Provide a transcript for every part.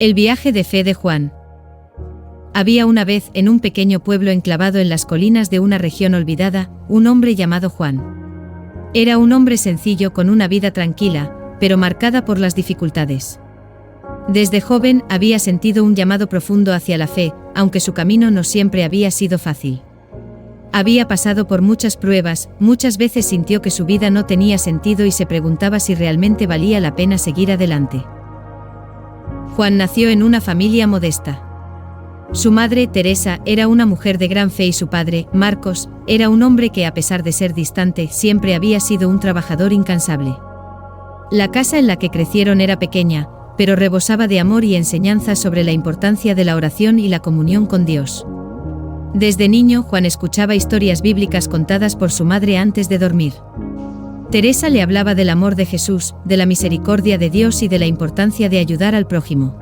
El viaje de fe de Juan. Había una vez, en un pequeño pueblo enclavado en las colinas de una región olvidada, un hombre llamado Juan. Era un hombre sencillo con una vida tranquila, pero marcada por las dificultades. Desde joven había sentido un llamado profundo hacia la fe, aunque su camino no siempre había sido fácil. Había pasado por muchas pruebas, muchas veces sintió que su vida no tenía sentido y se preguntaba si realmente valía la pena seguir adelante. Juan nació en una familia modesta. Su madre, Teresa, era una mujer de gran fe y su padre, Marcos, era un hombre que a pesar de ser distante, siempre había sido un trabajador incansable. La casa en la que crecieron era pequeña, pero rebosaba de amor y enseñanzas sobre la importancia de la oración y la comunión con Dios. Desde niño, Juan escuchaba historias bíblicas contadas por su madre antes de dormir. Teresa le hablaba del amor de Jesús, de la misericordia de Dios y de la importancia de ayudar al prójimo.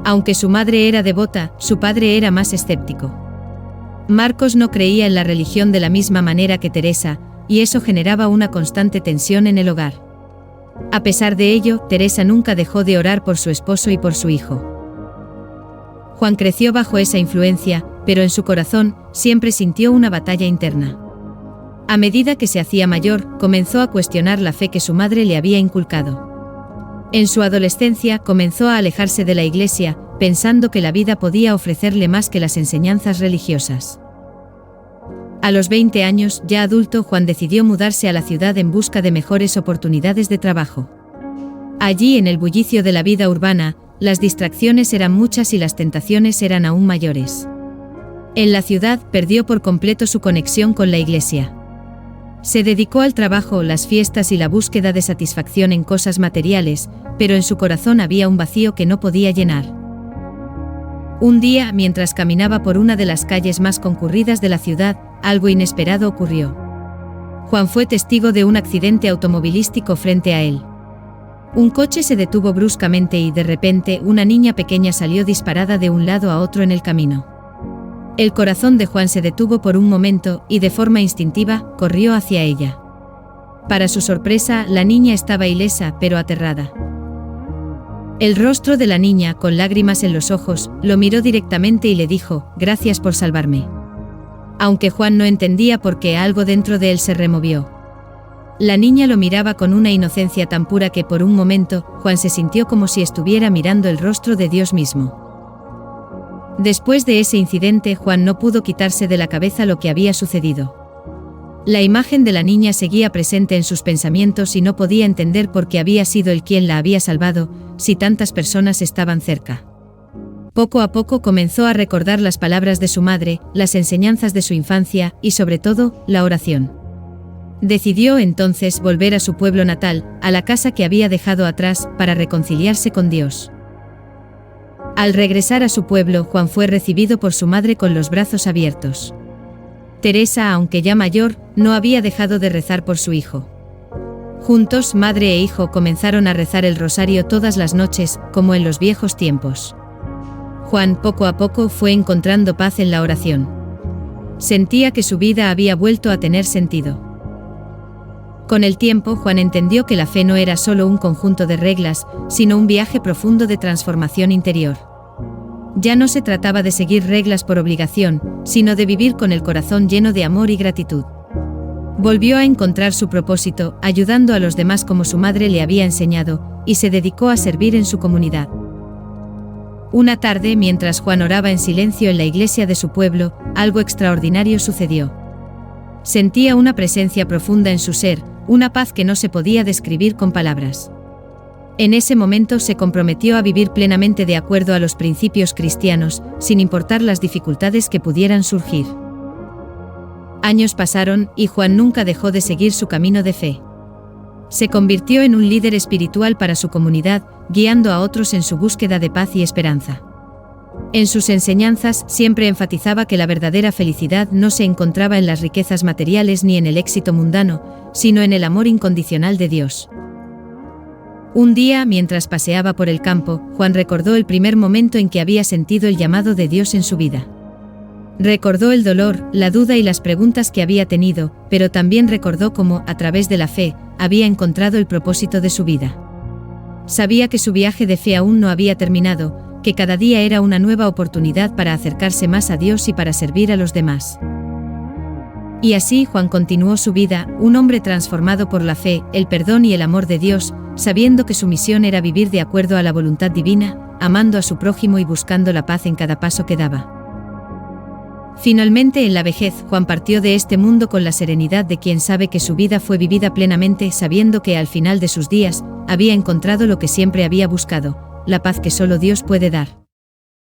Aunque su madre era devota, su padre era más escéptico. Marcos no creía en la religión de la misma manera que Teresa, y eso generaba una constante tensión en el hogar. A pesar de ello, Teresa nunca dejó de orar por su esposo y por su hijo. Juan creció bajo esa influencia, pero en su corazón siempre sintió una batalla interna. A medida que se hacía mayor, comenzó a cuestionar la fe que su madre le había inculcado. En su adolescencia comenzó a alejarse de la iglesia, pensando que la vida podía ofrecerle más que las enseñanzas religiosas. A los 20 años, ya adulto, Juan decidió mudarse a la ciudad en busca de mejores oportunidades de trabajo. Allí, en el bullicio de la vida urbana, las distracciones eran muchas y las tentaciones eran aún mayores. En la ciudad, perdió por completo su conexión con la iglesia. Se dedicó al trabajo, las fiestas y la búsqueda de satisfacción en cosas materiales, pero en su corazón había un vacío que no podía llenar. Un día, mientras caminaba por una de las calles más concurridas de la ciudad, algo inesperado ocurrió. Juan fue testigo de un accidente automovilístico frente a él. Un coche se detuvo bruscamente y de repente una niña pequeña salió disparada de un lado a otro en el camino. El corazón de Juan se detuvo por un momento y de forma instintiva corrió hacia ella. Para su sorpresa, la niña estaba ilesa pero aterrada. El rostro de la niña, con lágrimas en los ojos, lo miró directamente y le dijo: «Gracias por salvarme». Aunque Juan no entendía por qué, algo dentro de él se removió. La niña lo miraba con una inocencia tan pura que por un momento, Juan se sintió como si estuviera mirando el rostro de Dios mismo. Después de ese incidente, Juan no pudo quitarse de la cabeza lo que había sucedido. La imagen de la niña seguía presente en sus pensamientos y no podía entender por qué había sido él quien la había salvado, si tantas personas estaban cerca. Poco a poco comenzó a recordar las palabras de su madre, las enseñanzas de su infancia y sobre todo, la oración. Decidió entonces volver a su pueblo natal, a la casa que había dejado atrás, para reconciliarse con Dios. Al regresar a su pueblo, Juan fue recibido por su madre con los brazos abiertos. Teresa, aunque ya mayor, no había dejado de rezar por su hijo. Juntos, madre e hijo comenzaron a rezar el rosario todas las noches, como en los viejos tiempos. Juan, poco a poco, fue encontrando paz en la oración. Sentía que su vida había vuelto a tener sentido. Con el tiempo, Juan entendió que la fe no era solo un conjunto de reglas, sino un viaje profundo de transformación interior. Ya no se trataba de seguir reglas por obligación, sino de vivir con el corazón lleno de amor y gratitud. Volvió a encontrar su propósito, ayudando a los demás como su madre le había enseñado, y se dedicó a servir en su comunidad. Una tarde, mientras Juan oraba en silencio en la iglesia de su pueblo, algo extraordinario sucedió. Sentía una presencia profunda en su ser, una paz que no se podía describir con palabras. En ese momento se comprometió a vivir plenamente de acuerdo a los principios cristianos, sin importar las dificultades que pudieran surgir. Años pasaron, y Juan nunca dejó de seguir su camino de fe. Se convirtió en un líder espiritual para su comunidad, guiando a otros en su búsqueda de paz y esperanza. En sus enseñanzas siempre enfatizaba que la verdadera felicidad no se encontraba en las riquezas materiales ni en el éxito mundano, sino en el amor incondicional de Dios. Un día, mientras paseaba por el campo, Juan recordó el primer momento en que había sentido el llamado de Dios en su vida. Recordó el dolor, la duda y las preguntas que había tenido, pero también recordó cómo, a través de la fe, había encontrado el propósito de su vida. Sabía que su viaje de fe aún no había terminado, que cada día era una nueva oportunidad para acercarse más a Dios y para servir a los demás. Y así Juan continuó su vida, un hombre transformado por la fe, el perdón y el amor de Dios, sabiendo que su misión era vivir de acuerdo a la voluntad divina, amando a su prójimo y buscando la paz en cada paso que daba. Finalmente, en la vejez, Juan partió de este mundo con la serenidad de quien sabe que su vida fue vivida plenamente, sabiendo que al final de sus días, había encontrado lo que siempre había buscado, la paz que solo Dios puede dar.